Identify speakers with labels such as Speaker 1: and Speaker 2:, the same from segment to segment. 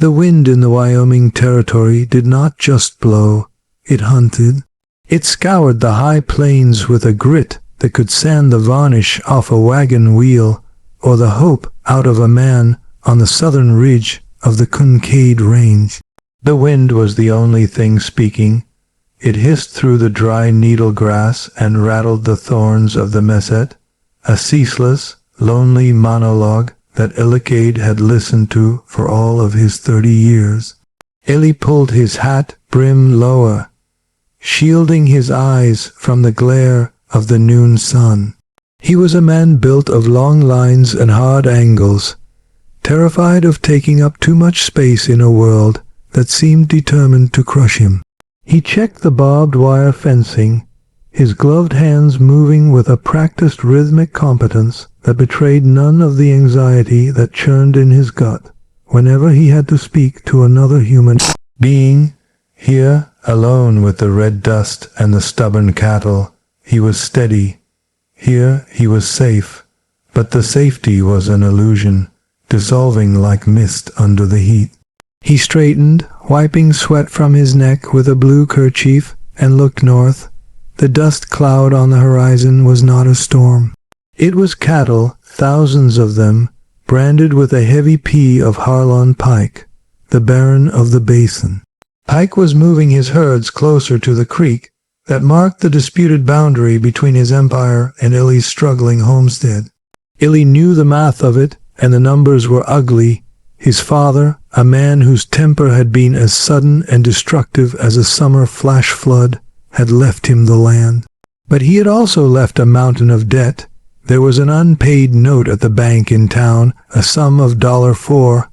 Speaker 1: The wind in the Wyoming territory did not just blow, it hunted. It scoured the high plains with a grit that could sand the varnish off a wagon wheel or the hope out of a man on the southern ridge of the Kincaid Range. The wind was the only thing speaking. It hissed through the dry needle grass and rattled the thorns of the mesette, a ceaseless, lonely monologue that Elikade had listened to for all of his 30 years. Eli pulled his hat brim lower, shielding his eyes from the glare of the noon sun. He was a man built of long lines and hard angles, terrified of taking up too much space in a world that seemed determined to crush him. He checked the barbed wire fencing, his gloved hands moving with a practiced rhythmic competence that betrayed none of the anxiety that churned in his gut whenever he had to speak to another human being. Here, alone with the red dust and the stubborn cattle, he was steady. Here he was safe, but the safety was an illusion, dissolving like mist under the heat. He straightened, wiping sweat from his neck with a blue kerchief, and looked north. The dust cloud on the horizon was not a storm. It was cattle, thousands of them, branded with a heavy P of Harlon Pike, the Baron of the Basin. Pike was moving his herds closer to the creek that marked the disputed boundary between his empire and Ili's struggling homestead. Ili knew the math of it, and the numbers were ugly. His father, a man whose temper had been as sudden and destructive as a summer flash flood, had left him the land. But he had also left a mountain of debt. There was an unpaid note at the bank in town, a sum of $400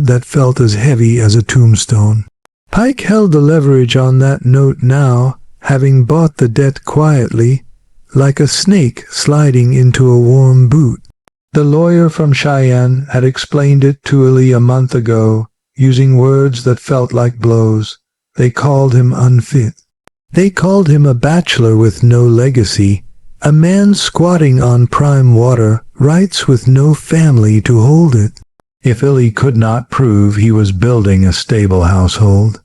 Speaker 1: that felt as heavy as a tombstone. Pike held the leverage on that note now, having bought the debt quietly, like a snake sliding into a warm boot. The lawyer from Cheyenne had explained it to Ili a month ago, using words that felt like blows. They called him unfit. They called him a bachelor with no legacy, a man squatting on prime water, rights with no family to hold it. If Ili could not prove he was building a stable household,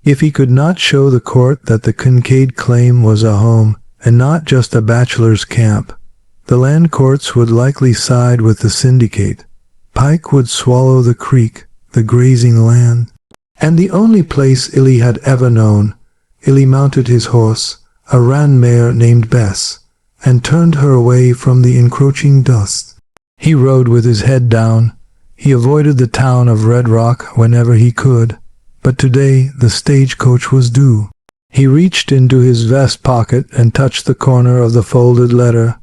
Speaker 1: if he could not show the court that the Kincaid claim was a home and not just a bachelor's camp, the land courts would likely side with the syndicate. Pike would swallow the creek, the grazing land. And the only place Ili had ever known, Ili mounted his horse, a ran mare named Bess, and turned her away from the encroaching dust. He rode with his head down. He avoided the town of Red Rock whenever he could, but today the stagecoach was due. He reached into his vest pocket and touched the corner of the folded letter.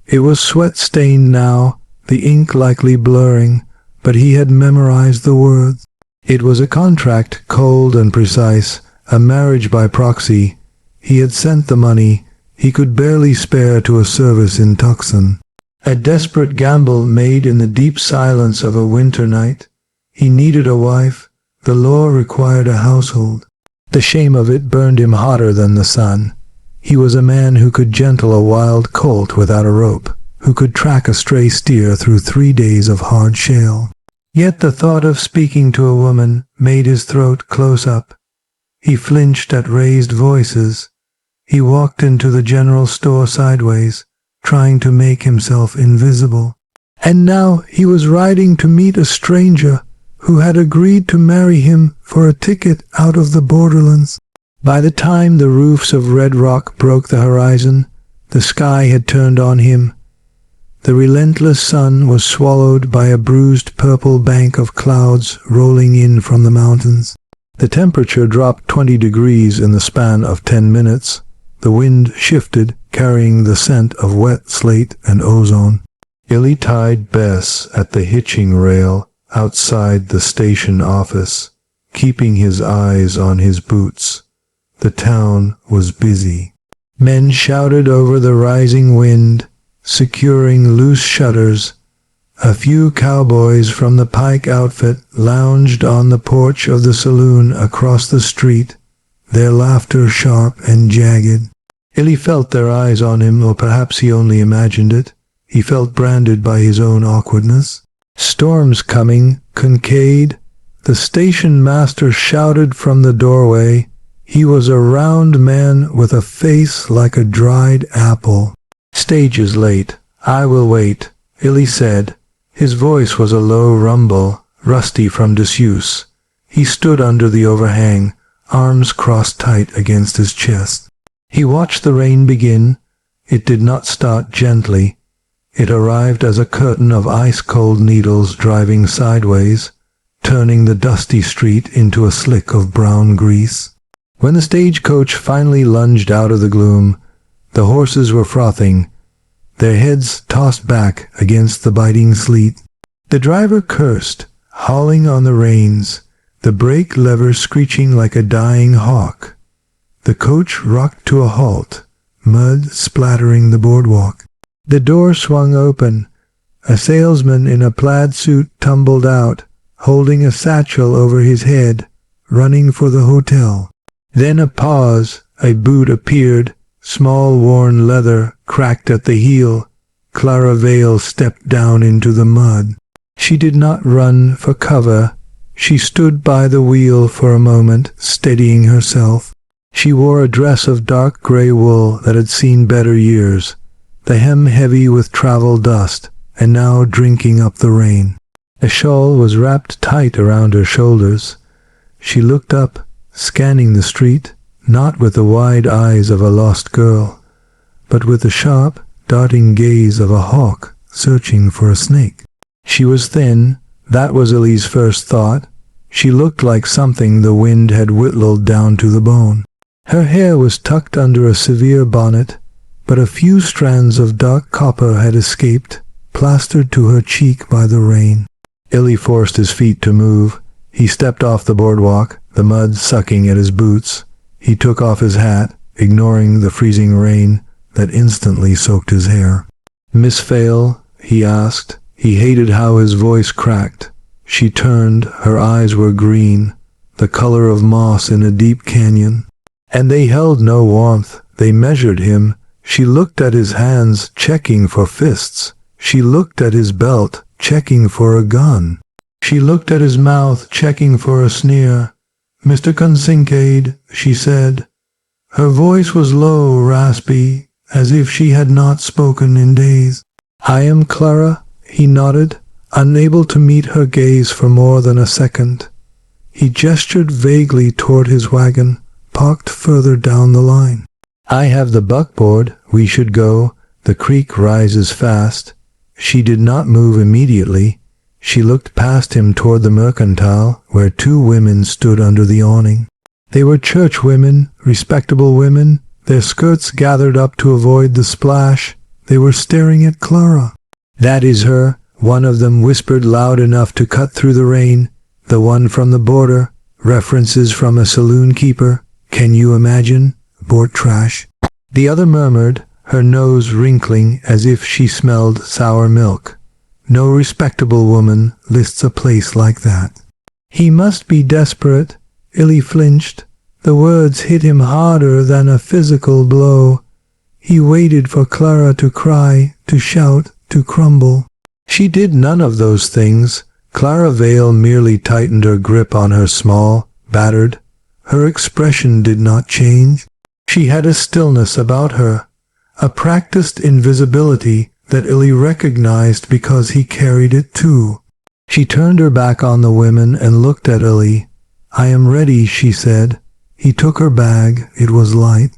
Speaker 1: It was sweat-stained now, the ink likely blurring, but he had memorized the words. It was a contract, cold and precise, a marriage by proxy. He had sent the money he could barely spare to a service in Tucson. A desperate gamble made in the deep silence of a winter night. He needed a wife. The law required a household. The shame of it burned him hotter than the sun. He was a man who could gentle a wild colt without a rope, who could track a stray steer through 3 days of hard shale. Yet the thought of speaking to a woman made his throat close up. He flinched at raised voices. He walked into the general store sideways, trying to make himself invisible. And now he was riding to meet a stranger who had agreed to marry him for a ticket out of the borderlands. By the time the roofs of Red Rock broke the horizon, the sky had turned on him. The relentless sun was swallowed by a bruised purple bank of clouds rolling in from the mountains. The temperature dropped 20 degrees in the span of 10 minutes. The wind shifted, carrying the scent of wet slate and ozone. Ili tied Bess at the hitching rail outside the station office, keeping his eyes on his boots. The town was busy. Men shouted over the rising wind, securing loose shutters. A few cowboys from the Pike outfit lounged on the porch of the saloon across the street, their laughter sharp and jagged. Ili felt their eyes on him, or perhaps he only imagined it. He felt branded by his own awkwardness. Storms coming, Kincaid. The station master shouted from the doorway. He was a round man with a face like a dried apple. "Stage is late. I will wait," Illy said. His voice was a low rumble, rusty from disuse. He stood under the overhang, arms crossed tight against his chest. He watched the rain begin. It did not start gently. It arrived as a curtain of ice-cold needles driving sideways, turning the dusty street into a slick of brown grease. When the stagecoach finally lunged out of the gloom, the horses were frothing, their heads tossed back against the biting sleet. The driver cursed, hauling on the reins, the brake lever screeching like a dying hawk. The coach rocked to a halt, mud splattering the boardwalk. The door swung open. A salesman in a plaid suit tumbled out, holding a satchel over his head, running for the hotel. Then a pause. A boot appeared, small worn leather cracked at the heel. Clara Vale stepped down into the mud. She did not run for cover. She stood by the wheel for a moment, steadying herself. She wore a dress of dark gray wool that had seen better years, the hem heavy with travel dust, and now drinking up the rain. A shawl was wrapped tight around her shoulders. She looked up, scanning the street, not with the wide eyes of a lost girl, but with the sharp, darting gaze of a hawk searching for a snake. She was thin. That was Illy's first thought. She looked like something the wind had whittled down to the bone. Her hair was tucked under a severe bonnet, but a few strands of dark copper had escaped, plastered to her cheek by the rain. Illy forced his feet to move. He stepped off the boardwalk, the mud sucking at his boots. He took off his hat, ignoring the freezing rain that instantly soaked his hair. "Miss Vale?" he asked. He hated how his voice cracked. She turned. Her eyes were green, the color of moss in a deep canyon. And they held no warmth. They measured him. She looked at his hands, checking for fists. She looked at his belt, checking for a gun. She looked at his mouth, checking for a sneer. "Mr. Kincaid," she said. Her voice was low, raspy, as if she had not spoken in days. "I am Clara," he nodded, unable to meet her gaze for more than a second. He gestured vaguely toward his wagon, parked further down the line. "I have the buckboard. We should go. The creek rises fast." She did not move immediately. She looked past him toward the mercantile, where two women stood under the awning. They were church women, respectable women, their skirts gathered up to avoid the splash. They were staring at Clara. "That is her," one of them whispered loud enough to cut through the rain. "The one from the border. References from a saloon keeper. Can you imagine? Bought trash." The other murmured, her nose wrinkling as if she smelled sour milk. "No respectable woman lists a place like that." "He must be desperate." Illy flinched. The words hit him harder than a physical blow. He waited for Clara to cry, to shout, to crumble. She did none of those things. Clara Vale merely tightened her grip on her small, battered. Her expression did not change. She had a stillness about her, a practiced invisibility that Illy recognized because he carried it too. She turned her back on the women and looked at Illy. "I am ready," she said. He took her bag. It was light.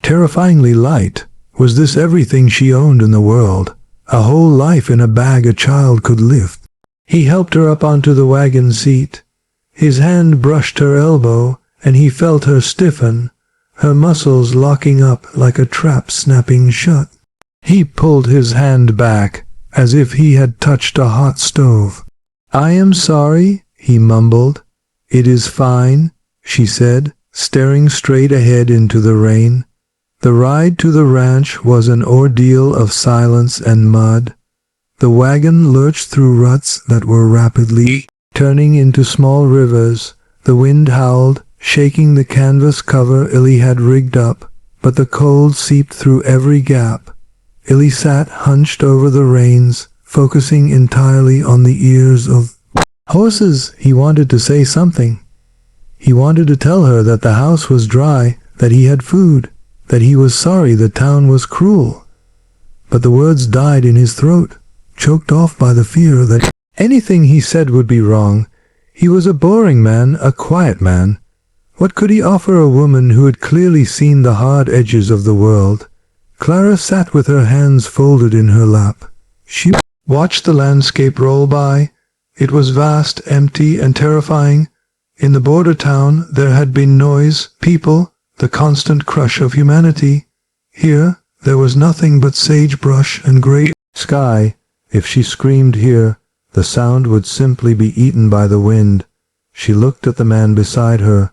Speaker 1: Terrifyingly light. Was this everything she owned in the world? A whole life in a bag a child could lift. He helped her up onto the wagon seat. His hand brushed her elbow, and he felt her stiffen, her muscles locking up like a trap snapping shut. He pulled his hand back, as if he had touched a hot stove. "I am sorry," he mumbled. "It is fine," she said, staring straight ahead into the rain. The ride to the ranch was an ordeal of silence and mud. The wagon lurched through ruts that were rapidly turning into small rivers. The wind howled, shaking the canvas cover Illy had rigged up, but the cold seeped through every gap. Illy sat hunched over the reins, focusing entirely on the ears of Horses, he wanted to say something. He wanted to tell her that the house was dry, that he had food, that he was sorry the town was cruel. But the words died in his throat, choked off by the fear that anything he said would be wrong. He was a boring man, a quiet man. What could he offer a woman who had clearly seen the hard edges of the world? Clara sat with her hands folded in her lap. She watched the landscape roll by. It was vast, empty, and terrifying. In the border town there had been noise, people, the constant crush of humanity. Here there was nothing but sagebrush and grey sky. If she screamed here, the sound would simply be eaten by the wind. She looked at the man beside her.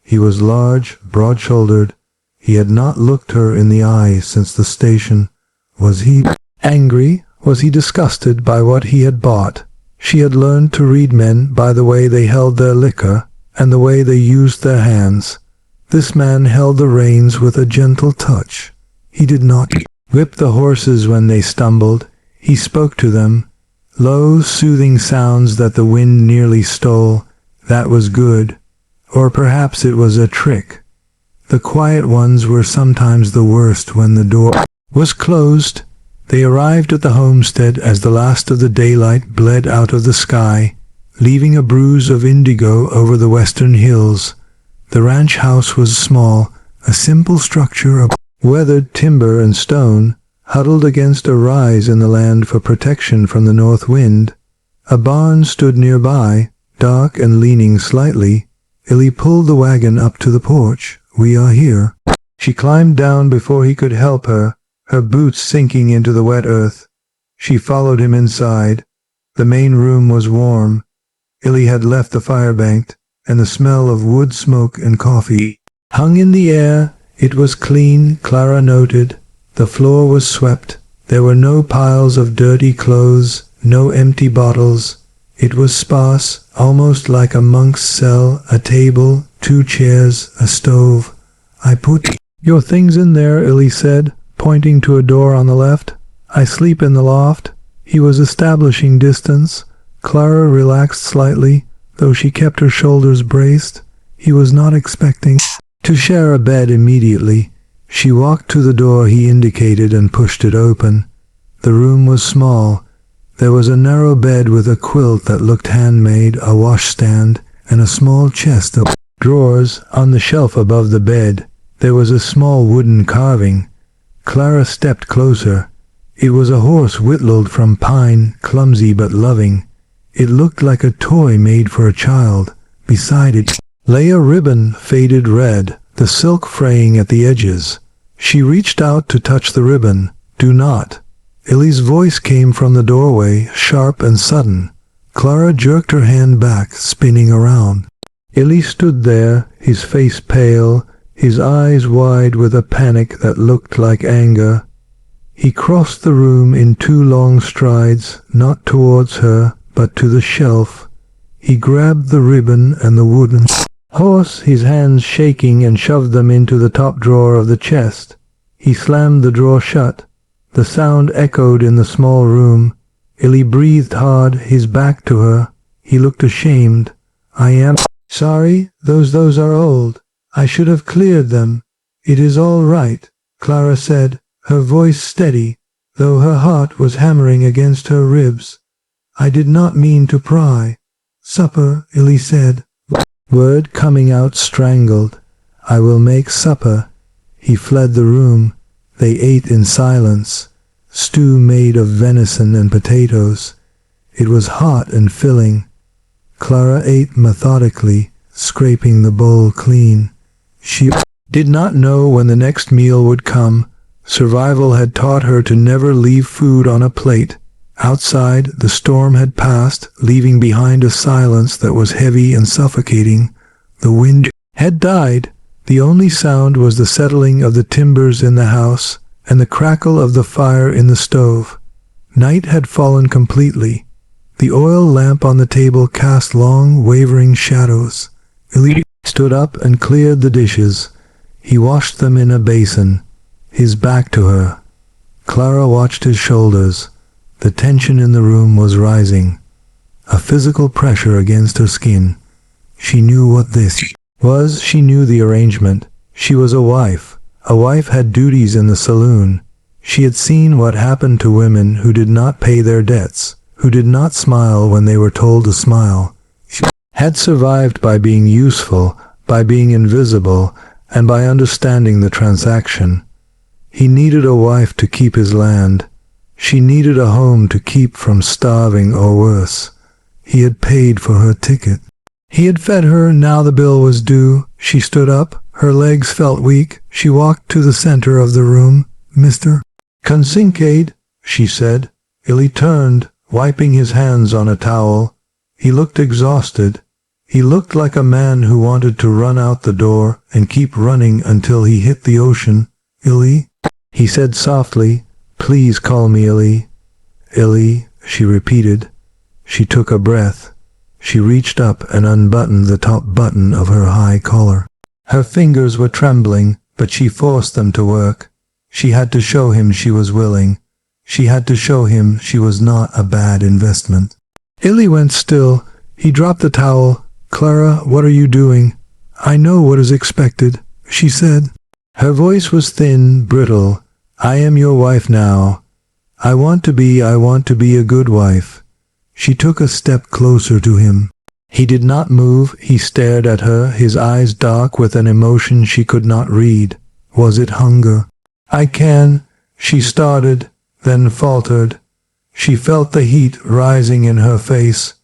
Speaker 1: He was large, broad-shouldered. He had not looked her in the eye since the station. Was he angry? Was he disgusted by what he had bought? She had learned to read men by the way they held their liquor and the way they used their hands. This man held the reins with a gentle touch. He did not whip the horses when they stumbled. He spoke to them. Low, soothing sounds that the wind nearly stole. That was good. Or perhaps it was a trick. The quiet ones were sometimes the worst when the door was closed. They arrived at the homestead as the last of the daylight bled out of the sky, leaving a bruise of indigo over the western hills. The ranch house was small, a simple structure of weathered timber and stone, huddled against a rise in the land for protection from the north wind. A barn stood nearby, dark and leaning slightly. Illy pulled the wagon up to the porch. "We are here." She climbed down before he could help her, her boots sinking into the wet earth. She followed him inside. The main room was warm. Illy had left the fire banked, and the smell of wood smoke and coffee hung in the air. It was clean, Clara noted. The floor was swept. There were no piles of dirty clothes, no empty bottles. It was sparse, almost like a monk's cell, a table, 2 chairs, a stove. "I put your things in there," Illy said, pointing to a door on the left. "I sleep in the loft." He was establishing distance. Clara relaxed slightly, though she kept her shoulders braced. He was not expecting to share a bed immediately. She walked to the door he indicated and pushed it open. The room was small. There was a narrow bed with a quilt that looked handmade, a washstand, and a small chest of drawers on the shelf above the bed. There was a small wooden carving. Clara stepped closer. It was a horse whittled from pine, clumsy but loving. It looked like a toy made for a child. Beside it lay a ribbon, faded red, the silk fraying at the edges. She reached out to touch the ribbon. "Do not." Illy's voice came from the doorway, sharp and sudden. Clara jerked her hand back, spinning around. Illy stood there, his face pale, his eyes wide with a panic that looked like anger. He crossed the room in 2 long strides, not towards her, but to the shelf. He grabbed the ribbon and the wooden horse, his hands shaking, and shoved them into the top drawer of the chest. He slammed the drawer shut. The sound echoed in the small room. Illy breathed hard, his back to her. He looked ashamed. "I am sorry. Those are old. I should have cleared them." "It is all right," Clara said, her voice steady, though her heart was hammering against her ribs. "I did not mean to pry." "Supper," Illy said, word coming out strangled. "I will make supper." He fled the room. They ate in silence. Stew made of venison and potatoes. It was hot and filling. Clara ate methodically, scraping the bowl clean. She did not know when the next meal would come. Survival had taught her to never leave food on a plate. Outside, the storm had passed, leaving behind a silence that was heavy and suffocating. The wind had died. The only sound was the settling of the timbers in the house and the crackle of the fire in the stove. Night had fallen completely. The oil lamp on the table cast long, wavering shadows. Illy stood up and cleared the dishes. He washed them in a basin, his back to her. Clara watched his shoulders. The tension in the room was rising. a physical pressure against her skin. She knew what this was. She knew the arrangement. She was a wife. A wife had duties in the saloon. She had seen what happened to women who did not pay their debts, who did not smile when they were told to smile. She had survived by being useful, by being invisible, and by understanding the transaction. He needed a wife to keep his land. She needed a home to keep from starving or worse. He had paid for her ticket. He had fed her. Now the bill was due. She stood up. Her legs felt weak. She walked to the center of the room. "Mr. Kincaid," she said. Illy turned, wiping his hands on a towel. He looked exhausted. He looked like a man who wanted to run out the door and keep running until he hit the ocean. "Illy," he said softly. "Please call me Illy." "Illy," she repeated. She took a breath. She reached up and unbuttoned the top button of her high collar. Her fingers were trembling, but she forced them to work. She had to show him she was willing. She had to show him she was not a bad investment. Illy went still. He dropped the towel. "Clara, what are you doing?" "I know what is expected," she said. Her voice was thin, brittle. "I am your wife now. I want to be a good wife." She took a step closer to him. He did not move. He stared at her, his eyes dark with an emotion she could not read. Was it hunger? "I can," she started, then faltered. She felt the heat rising in her face,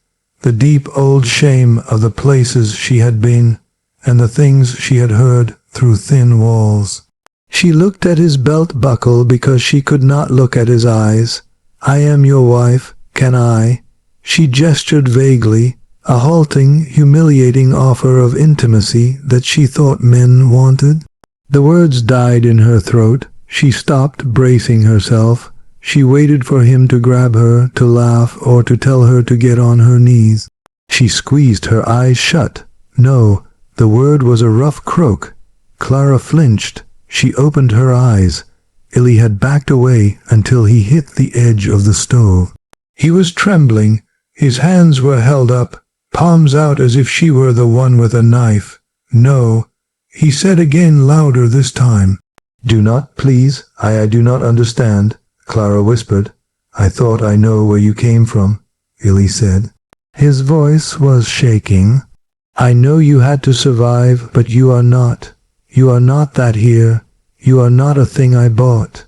Speaker 1: the deep old shame of the places she had been, and the things she had heard through thin walls. She looked at his belt buckle because she could not look at his eyes. "I am your wife, can I?" She gestured vaguely, a halting, humiliating offer of intimacy that she thought men wanted. The words died in her throat. She stopped, bracing herself. She waited for him to grab her, to laugh, or to tell her to get on her knees. She squeezed her eyes shut. No, the word was a rough croak. Clara flinched. She opened her eyes. Illy had backed away until he hit the edge of the stove. He was trembling. His hands were held up, palms out as if she were the one with a knife. "No," he said again, louder this time. "Do not, please. I do not understand," Clara whispered. "I thought I know where you came from," Illy said. His voice was shaking. "I know you had to survive, but you are not. You are not that here. You are not a thing I bought."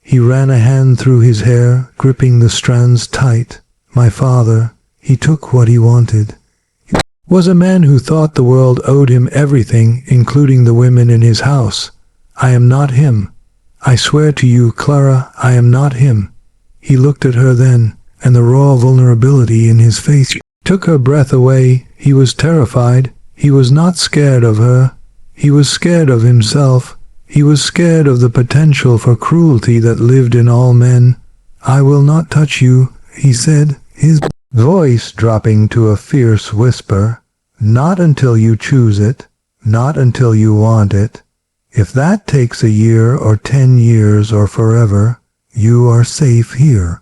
Speaker 1: He ran a hand through his hair, gripping the strands tight. "My father, he took what he wanted. He was a man who thought the world owed him everything, including the women in his house. I am not him. I swear to you, Clara, I am not him." He looked at her then, and the raw vulnerability in his face took her breath away. He was terrified. He was not scared of her. He was scared of himself. He was scared of the potential for cruelty that lived in all men. "I will not touch you," he said, his voice dropping to a fierce whisper. "Not until you choose it. Not until you want it. If that takes a year or 10 years or forever, you are safe here.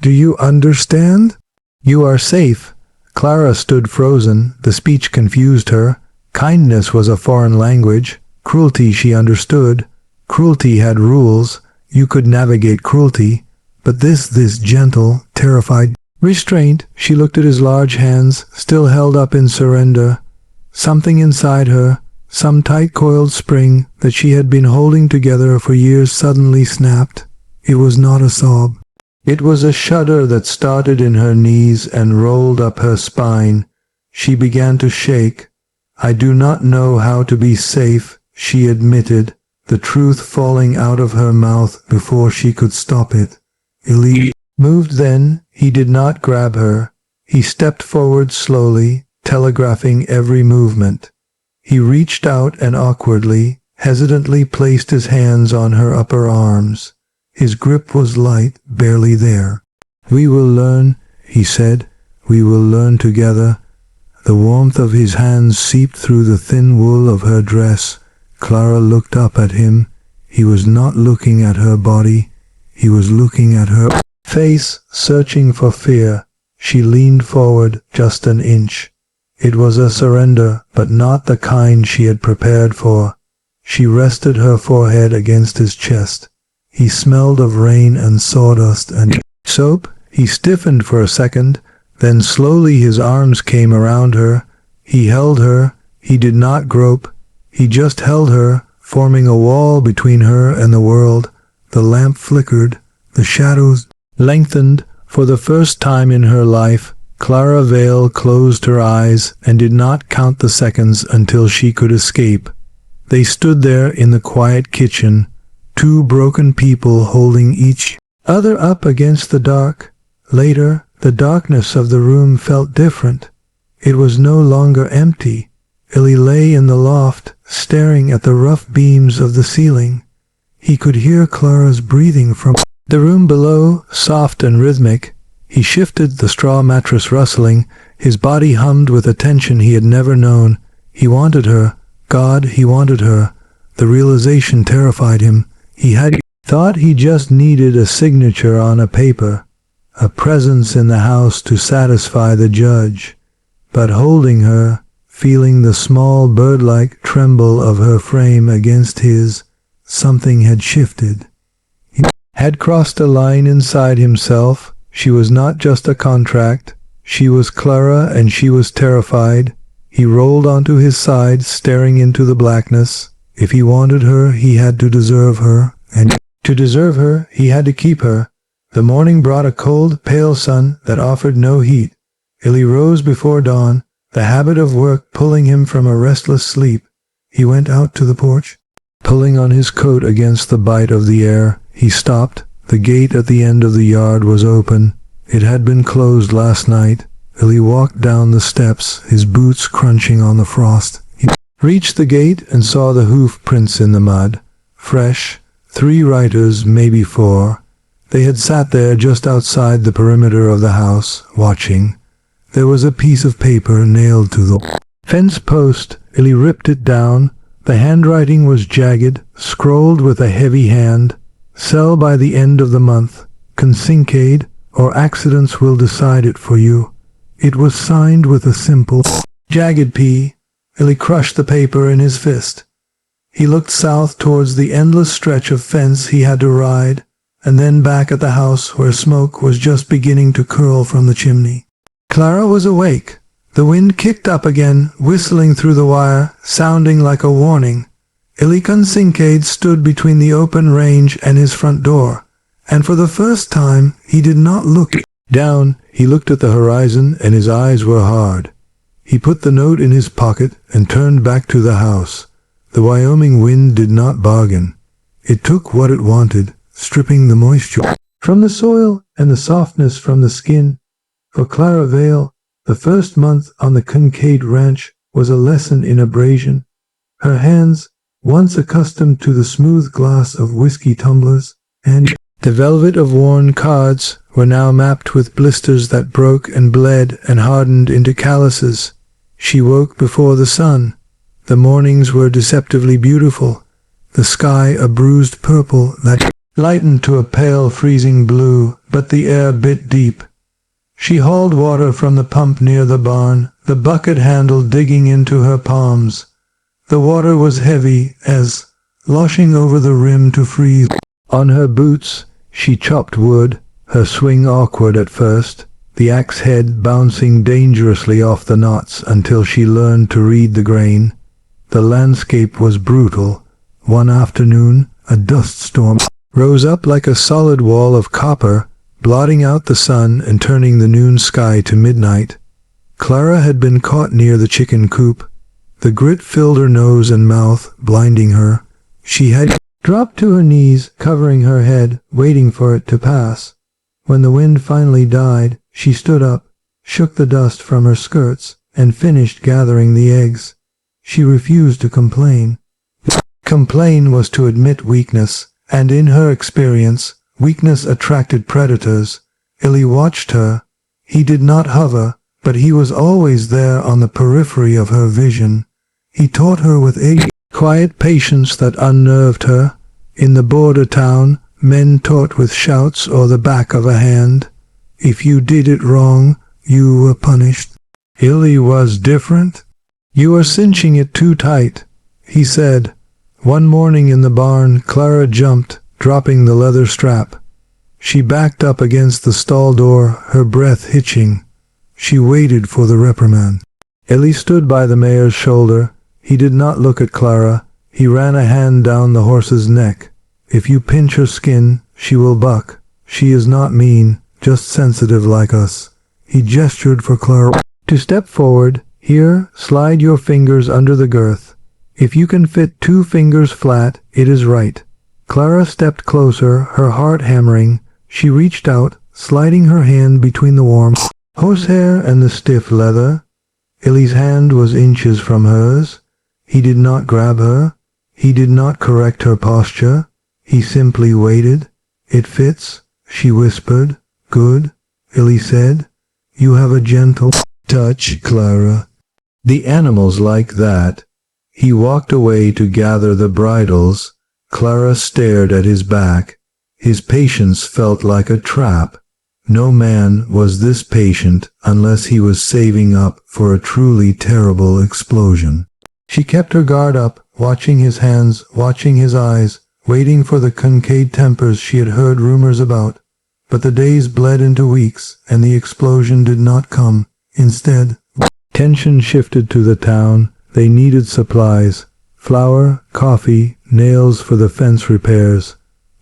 Speaker 1: Do you understand? You are safe." Clara stood frozen. The speech confused her. Kindness was a foreign language. Cruelty she understood. Cruelty had rules. You could navigate cruelty. But this gentle, terrified restraint. She looked at his large hands, still held up in surrender. Something inside her, some tight-coiled spring that she had been holding together for years, suddenly snapped. It was not a sob. It was a shudder that started in her knees and rolled up her spine. She began to shake. "I do not know how to be safe," she admitted, the truth falling out of her mouth before she could stop it. Illy moved then. He did not grab her. He stepped forward slowly, telegraphing every movement. He reached out and awkwardly, hesitantly placed his hands on her upper arms. His grip was light, barely there. "We will learn," he said. "We will learn together." The warmth of his hands seeped through the thin wool of her dress. Clara looked up at him. He was not looking at her body. He was looking at her face, searching for fear. She leaned forward just an inch. It was a surrender, but not the kind she had prepared for. She rested her forehead against his chest. He smelled of rain and sawdust and soap. He stiffened for a second, then slowly his arms came around her. He held her. He did not grope. He just held her, forming a wall between her and the world. The lamp flickered. The shadows lengthened. For the first time in her life, Clara Vale closed her eyes and did not count the seconds until she could escape. They stood there in the quiet kitchen, two broken people holding each other up against the dark. Later, the darkness of the room felt different. It was no longer empty. Illy lay in the loft, staring at the rough beams of the ceiling. He could hear Clara's breathing from the room below, soft and rhythmic. He shifted, the straw mattress rustling. His body hummed with a tension he had never known. He wanted her. God, he wanted her. The realization terrified him. He had thought he just needed a signature on a paper, a presence in the house to satisfy the judge. But holding her, feeling the small bird-like tremble of her frame against his, something had shifted. He had crossed a line inside himself. She was not just a contract. She was Clara, and she was terrified. He rolled onto his side, staring into the blackness. If he wanted her, he had to deserve her, and to deserve her, he had to keep her. The morning brought a cold, pale sun that offered no heat. Illy rose before dawn, the habit of work pulling him from a restless sleep. He went out to the porch. Pulling on his coat against the bite of the air, he stopped. The gate at the end of the yard was open. It had been closed last night. Illy walked down the steps, his boots crunching on the frost. He reached the gate and saw the hoof prints in the mud. Fresh, 3 riders, maybe 4. They had sat there just outside the perimeter of the house, watching. There was a piece of paper nailed to the fence post. Illy ripped it down. The handwriting was jagged, scrolled with a heavy hand. Sell by the end of the month. Consincade, or accidents will decide it for you. It was signed with a simple, jagged P. Illy crushed the paper in his fist. He looked south towards the endless stretch of fence he had to ride, and then back at the house where smoke was just beginning to curl from the chimney. Clara was awake. The wind kicked up again, whistling through the wire, sounding like a warning. Illy Consincade stood between the open range and his front door, and for the first time he did not look down. He looked at the horizon, and his eyes were hard. He put the note in his pocket and turned back to the house. The Wyoming wind did not bargain. It took what it wanted, stripping the moisture from the soil and the softness from the skin. For Clara Vale, the first month on the Kincaid ranch was a lesson in abrasion. Her hands, once accustomed to the smooth glass of whiskey tumblers and the velvet of worn cards, were now mapped with blisters that broke and bled and hardened into calluses. She woke before the sun. The mornings were deceptively beautiful, the sky a bruised purple that lightened to a pale freezing blue, but the air bit deep. She hauled water from the pump near the barn, the bucket handle digging into her palms. The water was heavy as, sloshing over the rim to freeze. On her boots, she chopped wood, her swing awkward at first, the axe head bouncing dangerously off the knots until she learned to read the grain. The landscape was brutal. One afternoon, a dust storm rose up like a solid wall of copper, blotting out the sun and turning the noon sky to midnight. Clara had been caught near the chicken coop. The grit filled her nose and mouth, blinding her. She had dropped to her knees, covering her head, waiting for it to pass. When the wind finally died, she stood up, shook the dust from her skirts, and finished gathering the eggs. She refused to complain. Complain was to admit weakness, and in her experience, weakness attracted predators. Illy watched her. He did not hover, but he was always there on the periphery of her vision. He taught her with a quiet patience that unnerved her. In the border town, men taught with shouts or the back of a hand. If you did it wrong, You were punished. Illy was different. You are cinching it too tight, he said. One morning in the barn, Clara jumped, dropping the leather strap. She backed up against the stall door, her breath hitching. She waited for the reprimand. Illy stood by the mare's shoulder. He did not look at Clara. He ran a hand down the horse's neck. If you pinch her skin, she will buck. She is not mean, just sensitive like us. He gestured for Clara to step forward. Here, slide your fingers under the girth. If you can fit 2 fingers flat, it is right. Clara stepped closer, her heart hammering. She reached out, sliding her hand between the warm horsehair and the stiff leather. Illy's hand was inches from hers. He did not grab her. He did not correct her posture. He simply waited. It fits, she whispered. Good, Illy said. You have a gentle touch, Clara. The animals like that. He walked away to gather the bridles. Clara stared at his back. His patience felt like a trap. No man was this patient unless he was saving up for a truly terrible explosion. She kept her guard up, watching his hands, watching his eyes, waiting for the concave tempers she had heard rumors about. But the days bled into weeks, and the explosion did not come. Instead, tension shifted to the town. They needed supplies: flour, coffee, nails for the fence repairs.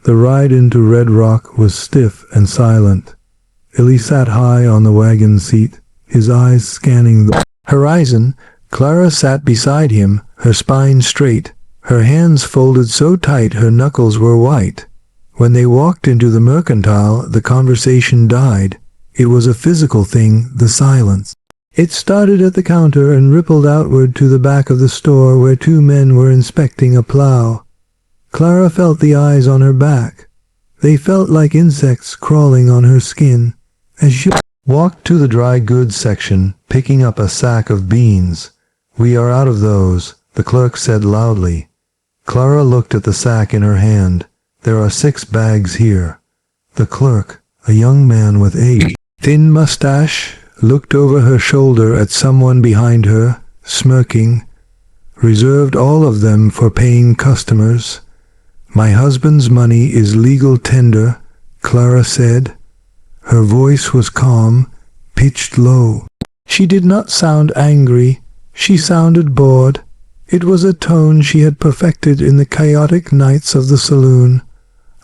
Speaker 1: The ride into Red Rock was stiff and silent. Illy sat high on the wagon seat, his eyes scanning the horizon. Clara sat beside him, her spine straight, her hands folded so tight her knuckles were white. When they walked into the mercantile, the conversation died. It was a physical thing, the silence. It started at the counter and rippled outward to the back of the store where 2 men were inspecting a plow. Clara felt the eyes on her back. They felt like insects crawling on her skin. As she walked to the dry goods section, picking up a sack of beans. "We are out of those," the clerk said loudly. Clara looked at the sack in her hand. "There are 6 bags here." The clerk, a young man with a thin mustache, looked over her shoulder at someone behind her, smirking. "Reserved all of them for paying customers. My husband's money is legal tender," Clara said. Her voice was calm, pitched low. She did not sound angry. She sounded bored. It was a tone she had perfected in the chaotic nights of the saloon.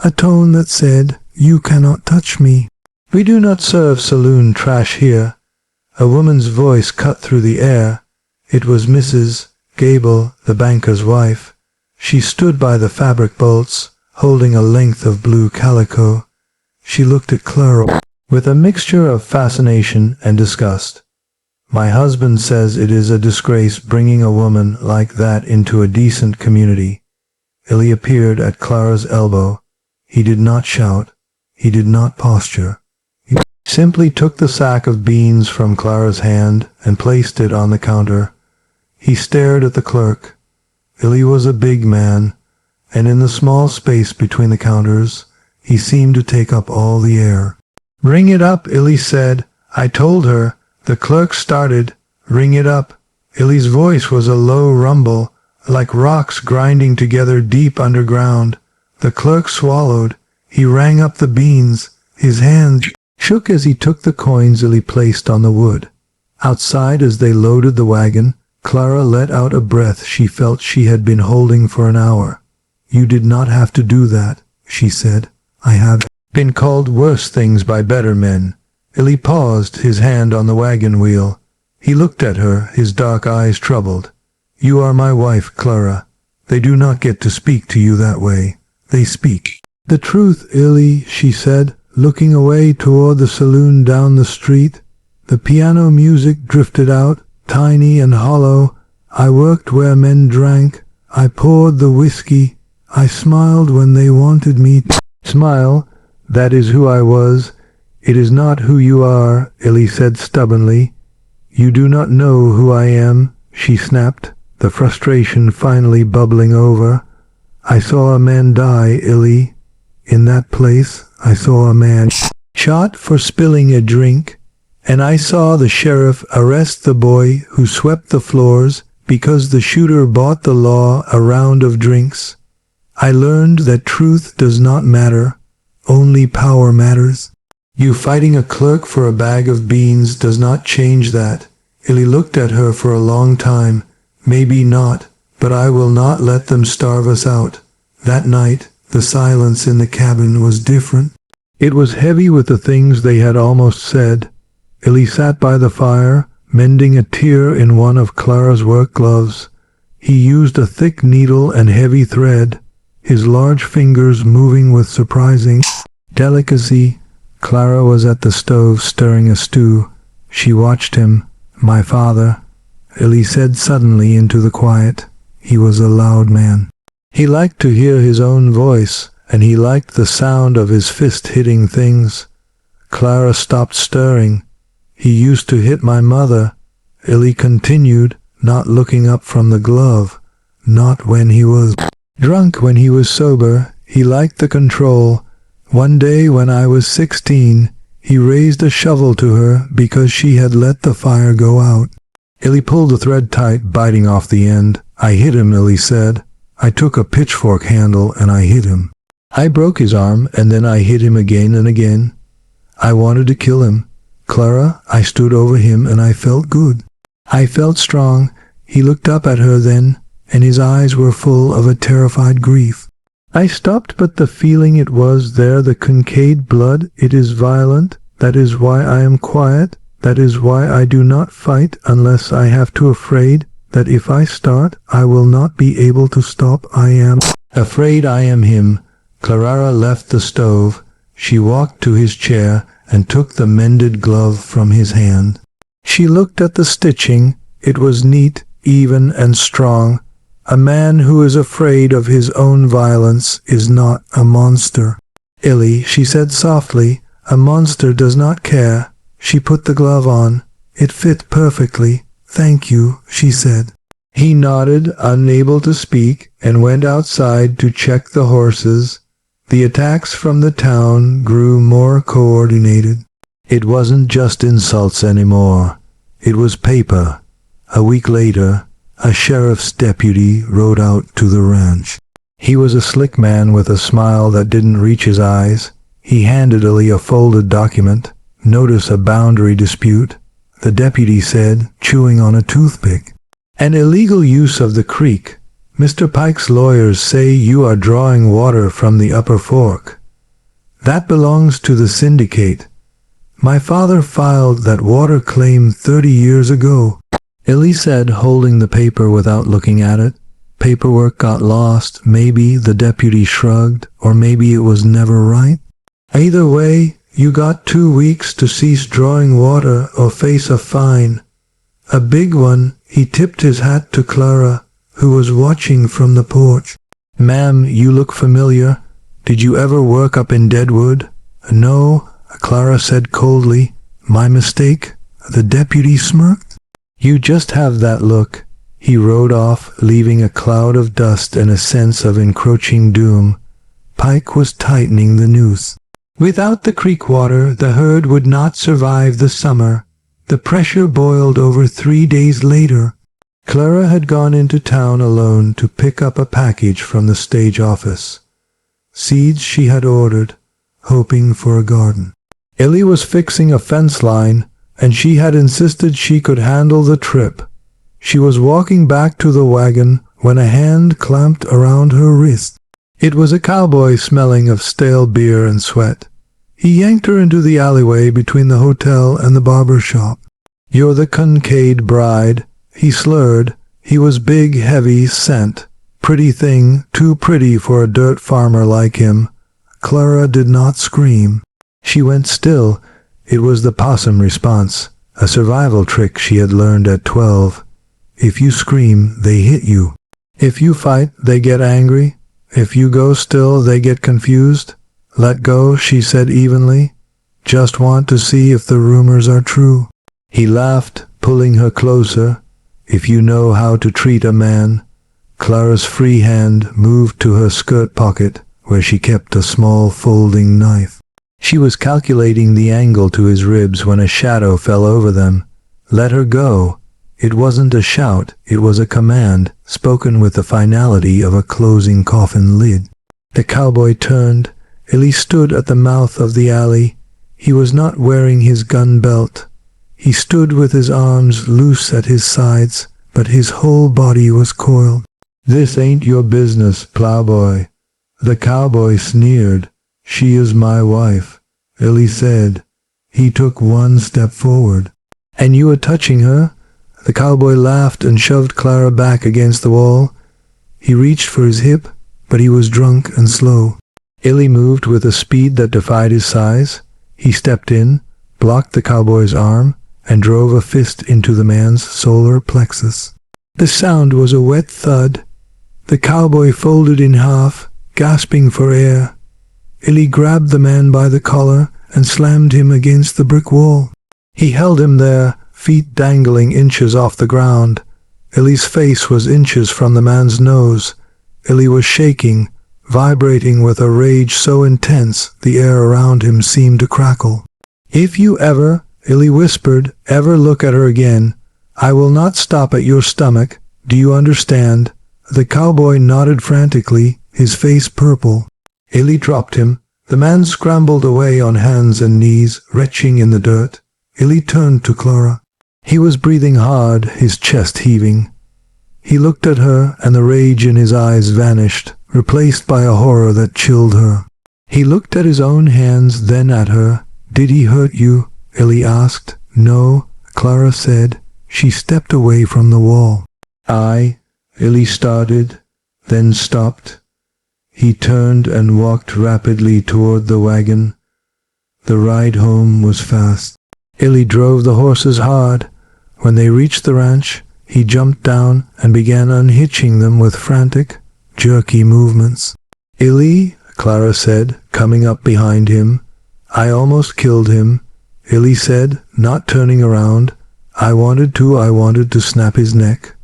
Speaker 1: A tone that said, "You cannot touch me. We do not serve saloon trash here." A woman's voice cut through the air. It was Mrs. Gable, the banker's wife. She stood by the fabric bolts, holding a length of blue calico. She looked at Clara with a mixture of fascination and disgust. "My husband says it is a disgrace bringing a woman like that into a decent community." Illy appeared at Clara's elbow. He did not shout. He did not posture. He simply took the sack of beans from Clara's hand and placed it on the counter. He stared at the clerk. Illy was a big man, and in the small space between the counters, he seemed to take up all the air. "Ring it up," Illy said. "I told her." The clerk started. "Ring it up." Illy's voice was a low rumble, like rocks grinding together deep underground. The clerk swallowed. He rang up the beans. His hand shook as he took the coins Illy placed on the wood. Outside, as they loaded the wagon, Clara let out a breath she felt she had been holding for an hour. "You did not have to do that," she said. "I have been called worse things by better men." Illy paused, his hand on the wagon wheel. He looked at her, his dark eyes troubled. "You are my wife, Clara. They do not get to speak to you that way. They speak the truth, Illy," she said, looking away toward the saloon down the street. The piano music drifted out, tiny and hollow. "I worked where men drank. I poured the whiskey. I smiled when they wanted me to smile. That is who I was." "It is not who you are," Illy said stubbornly. "You do not know who I am," she snapped, the frustration finally bubbling over. "I saw a man die, Illy. In that place, I saw a man shot for spilling a drink. And I saw the sheriff arrest the boy who swept the floors because the shooter bought the law a round of drinks. I learned that truth does not matter, only power matters. You fighting a clerk for a bag of beans does not change that. Illy looked at her for a long time. Maybe not, but I will not let them starve us out. That night, the silence in the cabin was different. It was heavy with the things they had almost said. Illy sat by the fire, mending a tear in one of Clara's work gloves. He used a thick needle and heavy thread, his large fingers moving with surprising delicacy. Clara was at the stove stirring a stew. She watched him. "My father," Illy said suddenly into the quiet. He was a loud man. He liked to hear his own voice, and he liked the sound of his fist hitting things. Clara stopped stirring. "He used to hit my mother," Illy continued, not looking up from the glove. "Not when he was drunk. When he was sober, he liked the control. One day when I was 16, he raised a shovel to her because she had let the fire go out." Illy pulled the thread tight, biting off the end. "I hit him," Illy said. "I took a pitchfork handle and I hit him. I broke his arm and then I hit him again and again. I wanted to kill him. Clara, I stood over him and I felt good. I felt strong." He looked up at her then, and his eyes were full of a terrified grief. I stopped, but the feeling it was there, the Kincaid blood, it is violent. That is why I am quiet. That is why I do not fight unless I have to, afraid that if I start, I will not be able to stop. I am afraid I am him. Clara left the stove. She walked to his chair and took the mended glove from his hand. She looked at the stitching. It was neat, even, and strong. A man who is afraid of his own violence is not a monster. "Illy," she said softly, "a monster does not care." She put the glove on. It fit perfectly. "Thank you," she said. He nodded, unable to speak, and went outside to check the horses. The attacks from the town grew more coordinated. It wasn't just insults anymore. It was paper. A week later, a sheriff's deputy rode out to the ranch. He was a slick man with a smile that didn't reach his eyes. He handed Illy a folded document. "Notice a boundary dispute," the deputy said, chewing on a toothpick. "An illegal use of the creek. Mr. Pike's lawyers say you are drawing water from the upper fork. That belongs to the syndicate. My father filed that water claim 30 years ago." Illy said, holding the paper without looking at it. "Paperwork got lost. Maybe," the deputy shrugged, "or maybe it was never right. Either way, you got 2 weeks to cease drawing water or face a fine. A big one." He tipped his hat to Clara, who was watching from the porch. "Ma'am, you look familiar. Did you ever work up in Deadwood?" "No," Clara said coldly. "My mistake." The deputy smirked. "You just have that look." He rode off, leaving a cloud of dust and a sense of encroaching doom. Pike was tightening the noose. Without the creek water, the herd would not survive the summer. The pressure boiled over 3 days later. Clara had gone into town alone to pick up a package from the stage office. Seeds she had ordered, hoping for a garden. Illy was fixing a fence line, and she had insisted she could handle the trip. She was walking back to the wagon when a hand clamped around her wrist. It was a cowboy smelling of stale beer and sweat. He yanked her into the alleyway between the hotel and the barber shop. "You're the Kincaid bride," he slurred. He was big, heavy, scent. Pretty thing, too pretty for a dirt farmer like him. Clara did not scream. She went still. It was the possum response, a survival trick she had learned at 12. If you scream, they hit you. If you fight, they get angry. If you go still, they get confused. "Let go," she said evenly. "Just want to see if the rumors are true." He laughed, pulling her closer. "If you know how to treat a man." Clara's free hand moved to her skirt pocket, where she kept a small folding knife. She was calculating the angle to his ribs when a shadow fell over them. Let her go. It wasn't a shout, it was a command, spoken with the finality of a closing coffin lid. The cowboy turned. Illy stood at the mouth of the alley. He was not wearing his gun belt. He stood with his arms loose at his sides, but his whole body was coiled. "This ain't your business, plowboy." The cowboy sneered. "She is my wife," Illy said. He took one step forward. "And you are touching her?" The cowboy laughed and shoved Clara back against the wall. He reached for his hip, but he was drunk and slow. Illy moved with a speed that defied his size. He stepped in, blocked the cowboy's arm, and drove a fist into the man's solar plexus. The sound was a wet thud. The cowboy folded in half, gasping for air. Illy grabbed the man by the collar and slammed him against the brick wall. He held him there, feet dangling inches off the ground. Illy's face was inches from the man's nose. Illy was shaking, vibrating with a rage so intense the air around him seemed to crackle. "If you ever," Illy whispered, "ever look at her again, I will not stop at your stomach. Do you understand?" The cowboy nodded frantically, his face purple. Illy dropped him. The man scrambled away on hands and knees, retching in the dirt. Illy turned to Clara. He was breathing hard, his chest heaving. He looked at her, and the rage in his eyes vanished, replaced by a horror that chilled her. He looked at his own hands, then at her. "Did he hurt you?" Illy asked. "No," Clara said. She stepped away from the wall. Illy started, then stopped. He turned and walked rapidly toward the wagon. The ride home was fast. Illy drove the horses hard. When they reached the ranch, he jumped down and began unhitching them with frantic, jerky movements. "Illy," Clara said, coming up behind him. "I almost killed him," Illy said, not turning around. I wanted to snap his neck."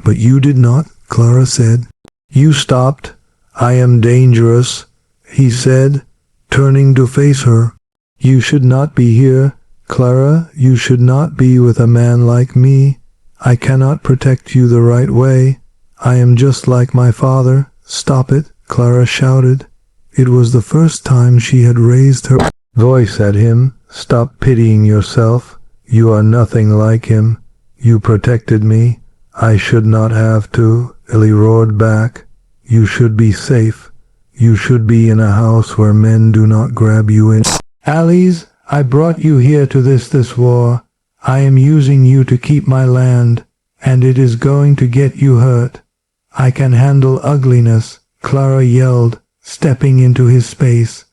Speaker 1: "But you did not," Clara said. "You stopped. I am dangerous," he said, turning to face her. "You should not be here, Clara. You should not be with a man like me. I cannot protect you the right way. I am just like my father." "Stop it," Clara shouted. It was the first time she had raised her voice at him. "Stop pitying yourself. You are nothing like him. You protected me. I should not have to," Illy roared back. "You should be safe. You should be in a house where men do not grab you in alleys. I brought you here to this war. I am using you to keep my land, and it is going to get you hurt. I can handle ugliness," Clara yelled, stepping into his space.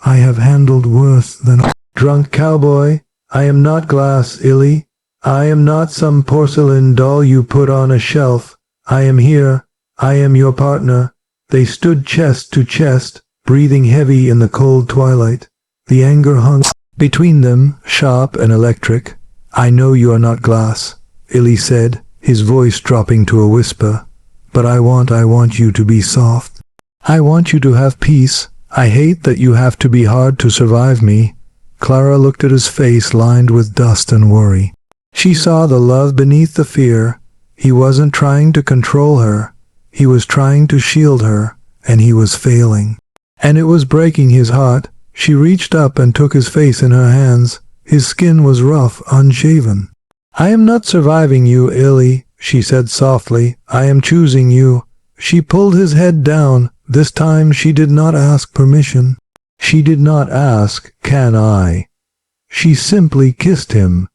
Speaker 1: "I have handled worse than drunk cowboy. I am not glass, Illy. I am not some porcelain doll you put on a shelf. I am here. I am your partner." They stood chest to chest, breathing heavy in the cold twilight. The anger hung between them, sharp and electric. "I know you are not glass," Illy said, his voice dropping to a whisper. "But I want you to be soft. I want you to have peace. I hate that you have to be hard to survive me." Clara looked at his face lined with dust and worry. She saw the love beneath the fear. He wasn't trying to control her. He was trying to shield her, and he was failing. And it was breaking his heart. She reached up and took his face in her hands. His skin was rough, unshaven. "I am not surviving you, Illy," she said softly. "I am choosing you." She pulled his head down. This time she did not ask permission. She did not ask, "Can I?" She simply kissed him.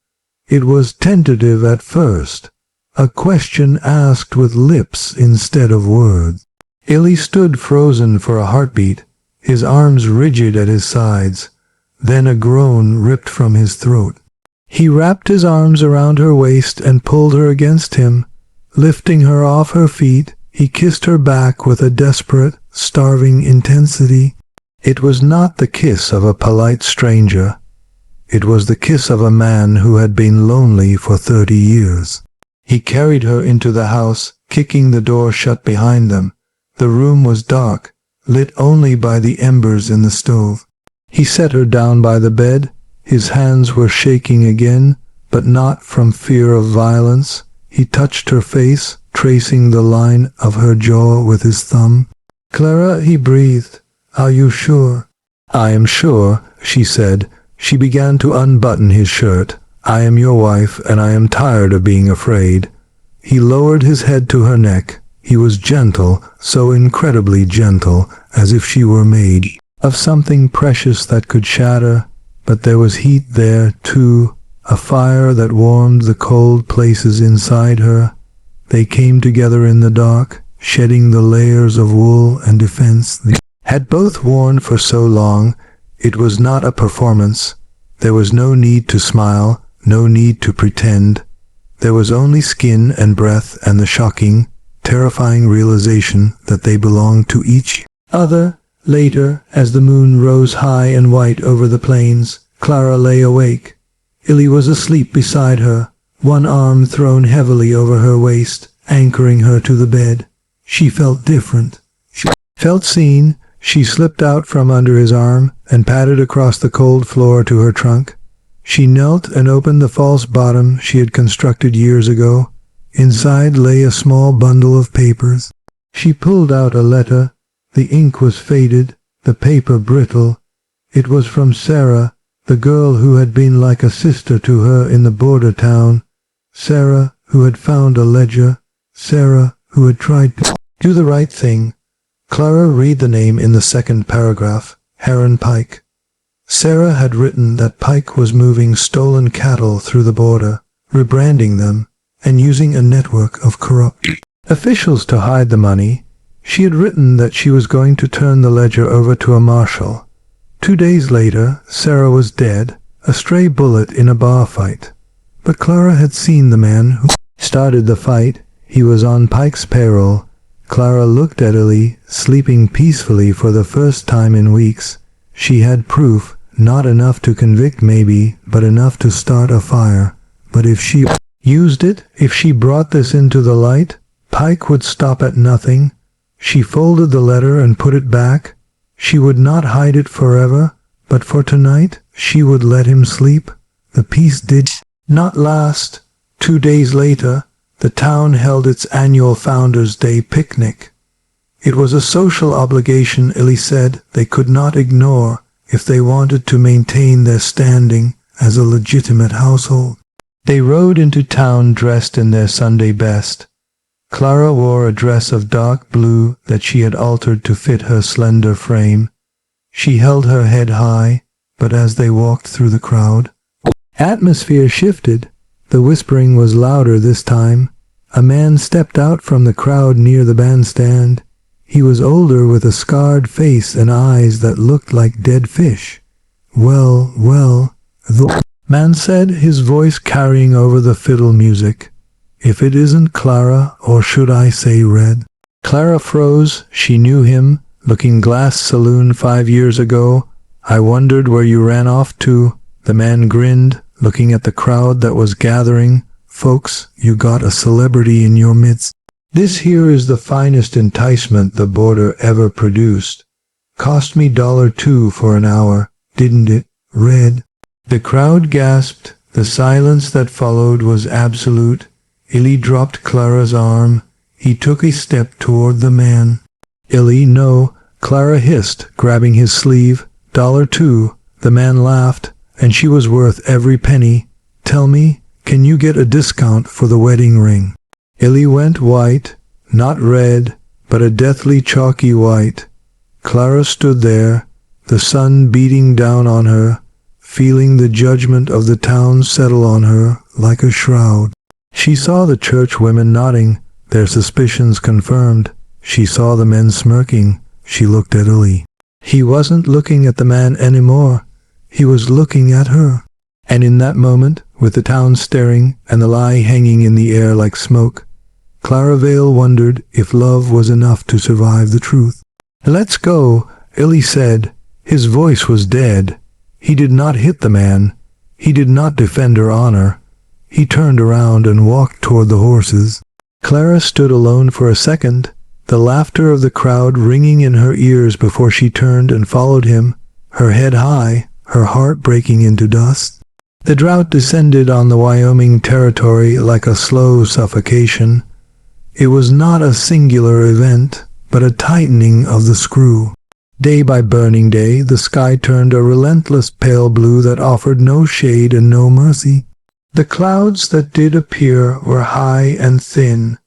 Speaker 1: It was tentative at first, a question asked with lips instead of words. Illy stood frozen for a heartbeat, his arms rigid at his sides. Then a groan ripped from his throat. He wrapped his arms around her waist and pulled her against him. Lifting her off her feet, he kissed her back with a desperate, starving intensity. It was not the kiss of a polite stranger. It was the kiss of a man who had been lonely for 30 years. He carried her into the house, kicking the door shut behind them. The room was dark, lit only by the embers in the stove. He set her down by the bed. His hands were shaking again, but not from fear of violence. He touched her face, tracing the line of her jaw with his thumb. "Clara," he breathed, "are you sure?" "I am sure," she said. She began to unbutton his shirt. "I am your wife, and I am tired of being afraid." He lowered his head to her neck. He was gentle, so incredibly gentle, as if she were made of something precious that could shatter. But there was heat there, too, a fire that warmed the cold places inside her. They came together in the dark, shedding the layers of wool and defense they had both worn for so long. It was not a performance. There was no need to smile, no need to pretend. There was only skin and breath and the shocking, terrifying realization that they belonged to each other. Later, as the moon rose high and white over the plains, Clara lay awake. Illy was asleep beside her, one arm thrown heavily over her waist, anchoring her to the bed. She felt different. She felt seen. She slipped out from under his arm and padded across the cold floor to her trunk. She knelt and opened the false bottom she had constructed years ago. Inside lay a small bundle of papers. She pulled out a letter. The ink was faded, the paper brittle. It was from Sarah, the girl who had been like a sister to her in the border town. Sarah, who had found a ledger. Sarah, who had tried to do the right thing. Clara read the name in the second paragraph, Heron Pike. Sarah had written that Pike was moving stolen cattle through the border, rebranding them, and using a network of corrupt officials to hide the money. She had written that she was going to turn the ledger over to a marshal. 2 days later, Sarah was dead, a stray bullet in a bar fight. But Clara had seen the man who started the fight. He was on Pike's payroll. Clara looked at Illy, sleeping peacefully for the first time in weeks. She had proof, not enough to convict maybe, but enough to start a fire. But if she used it, if she brought this into the light, Pike would stop at nothing. She folded the letter and put it back. She would not hide it forever, but for tonight she would let him sleep. The peace did not last. 2 days later, the town held its annual Founders' Day picnic. It was a social obligation, Illy said, they could not ignore if they wanted to maintain their standing as a legitimate household. They rode into town dressed in their Sunday best. Clara wore a dress of dark blue that she had altered to fit her slender frame. She held her head high, but as they walked through the crowd, atmosphere shifted. The whispering was louder this time. A man stepped out from the crowd near the bandstand. He was older, with a scarred face and eyes that looked like dead fish. Well, the man said, his voice carrying over the fiddle music. If it isn't Clara, or should I say Red? Clara froze. She knew him. Looking Glass Saloon 5 years ago. I wondered where you ran off to. The man grinned, looking at the crowd that was gathering. Folks, you got a celebrity in your midst. This here is the finest enticement the border ever produced. Cost me $2 for an hour, didn't it, Red? The crowd gasped. The silence that followed was absolute. Illy dropped Clara's arm. He took a step toward the man. Illy, no, Clara hissed, grabbing his sleeve. $2. The man laughed, and she was worth every penny. Tell me, can you get a discount for the wedding ring? Illy went white, not red, but a deathly chalky white. Clara stood there, the sun beating down on her, feeling the judgment of the town settle on her like a shroud. She saw the church women nodding, their suspicions confirmed. She saw the men smirking. She looked at Illy. He wasn't looking at the man anymore. He was looking at her. And in that moment, with the town staring and the lie hanging in the air like smoke, Clara Vale wondered if love was enough to survive the truth. "Let's go," Illy said. His voice was dead. He did not hit the man. He did not defend her honor. He turned around and walked toward the horses. Clara stood alone for a second, the laughter of the crowd ringing in her ears before she turned and followed him. her head high, her heart breaking into dust. The drought descended on the Wyoming territory like a slow suffocation. It was not a singular event, but a tightening of the screw. Day by burning day, the sky turned a relentless pale blue that offered no shade and no mercy. The clouds that did appear were high and thin,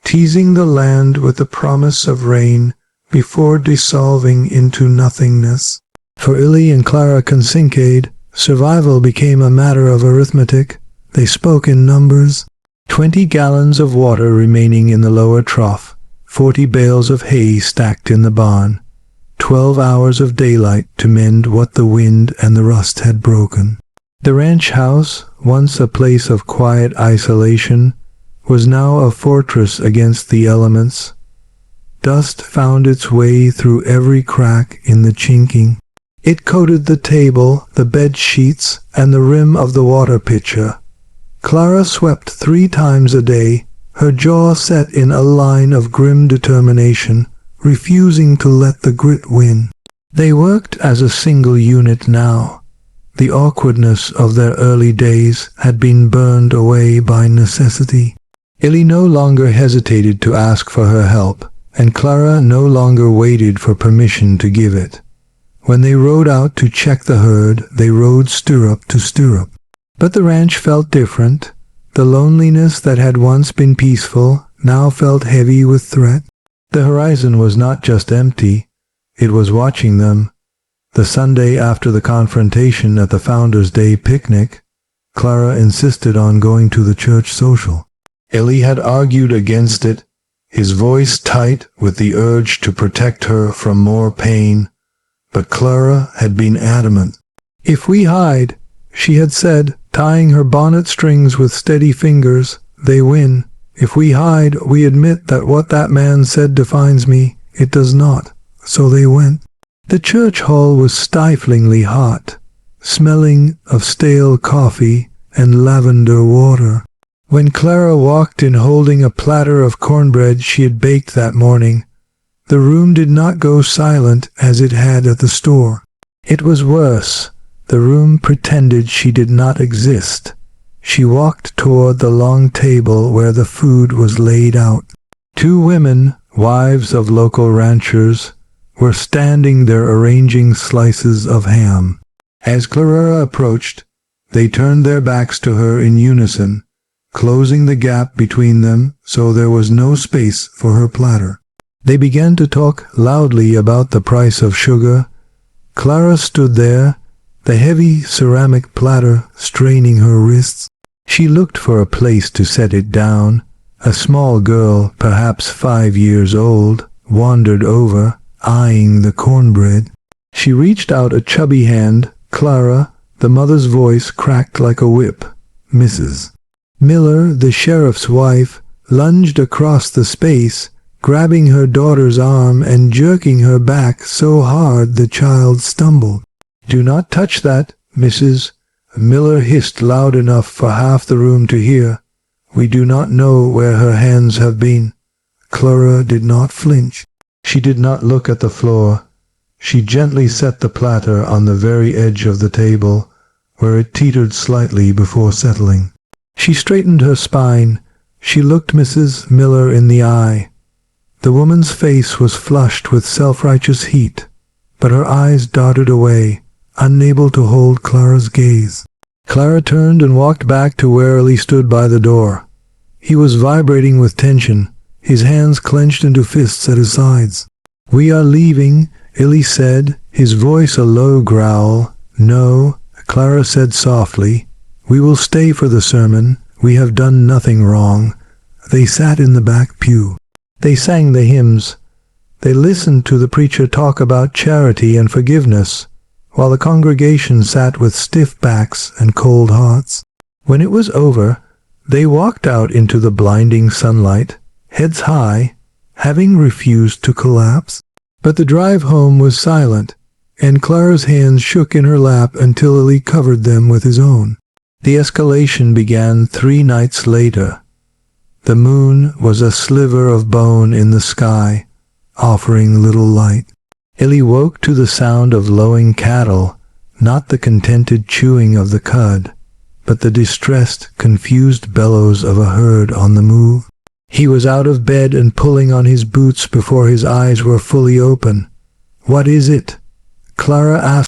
Speaker 1: teasing the land with the promise of rain before dissolving into nothingness. For Illy and Clara Kincaid, survival became a matter of arithmetic. They spoke in numbers. 20 gallons of water remaining in the lower trough, 40 bales of hay stacked in the barn, 12 hours of daylight to mend what the wind and the rust had broken. The ranch house, once a place of quiet isolation, was now a fortress against the elements. Dust found its way through every crack in the chinking. It coated the table, the bed sheets, and the rim of the water pitcher. Clara swept 3 times a day, her jaw set in a line of grim determination, refusing to let the grit win. They worked as a single unit now. The awkwardness of their early days had been burned away by necessity. Illy no longer hesitated to ask for her help, and Clara no longer waited for permission to give it. When they rode out to check the herd, they rode stirrup to stirrup. But the ranch felt different. The loneliness that had once been peaceful now felt heavy with threat. The horizon was not just empty, it was watching them. The Sunday after the confrontation at the Founders' Day picnic, Clara insisted on going to the church social. Illy had argued against it, his voice tight with the urge to protect her from more pain. But Clara had been adamant. "If we hide," she had said, tying her bonnet strings with steady fingers, "they win. If we hide, we admit that what that man said defines me. It does not." So they went. The church hall was stiflingly hot, smelling of stale coffee and lavender water. When Clara walked in holding a platter of cornbread she had baked that morning, the room did not go silent as it had at the store. It was worse. The room pretended she did not exist. She walked toward the long table where the food was laid out. 2 women, wives of local ranchers, were standing there arranging slices of ham. As Clara approached, they turned their backs to her in unison, closing the gap between them so there was no space for her platter. They began to talk loudly about the price of sugar. Clara stood there, the heavy ceramic platter straining her wrists. She looked for a place to set it down. A small girl, perhaps 5 years old, wandered over, eyeing the cornbread. She reached out a chubby hand. "Clara," the mother's voice cracked like a whip. "Mrs. Miller," the sheriff's wife, lunged across the space, grabbing her daughter's arm and jerking her back so hard the child stumbled. "Do not touch that, Mrs." Miller hissed loud enough for half the room to hear. "We do not know where her hands have been." Clara did not flinch. She did not look at the floor. She gently set the platter on the very edge of the table, where it teetered slightly before settling. She straightened her spine. She looked Mrs. Miller in the eye. The woman's face was flushed with self-righteous heat, but her eyes darted away, unable to hold Clara's gaze. Clara turned and walked back to where Illy stood by the door. He was vibrating with tension, his hands clenched into fists at his sides. "We are leaving," Illy said, his voice a low growl. "No," Clara said softly. "We will stay for the sermon. We have done nothing wrong." They sat in the back pew. They sang the hymns. They listened to the preacher talk about charity and forgiveness, while the congregation sat with stiff backs and cold hearts. When it was over, they walked out into the blinding sunlight, heads high, having refused to collapse. But the drive home was silent, and Clara's hands shook in her lap until Illy covered them with his own. The escalation began 3 nights later. The moon was a sliver of bone in the sky, offering little light. Illy woke to the sound of lowing cattle, not the contented chewing of the cud, but the distressed, confused bellows of a herd on the move. He was out of bed and pulling on his boots before his eyes were fully open. "What is it?" Clara asked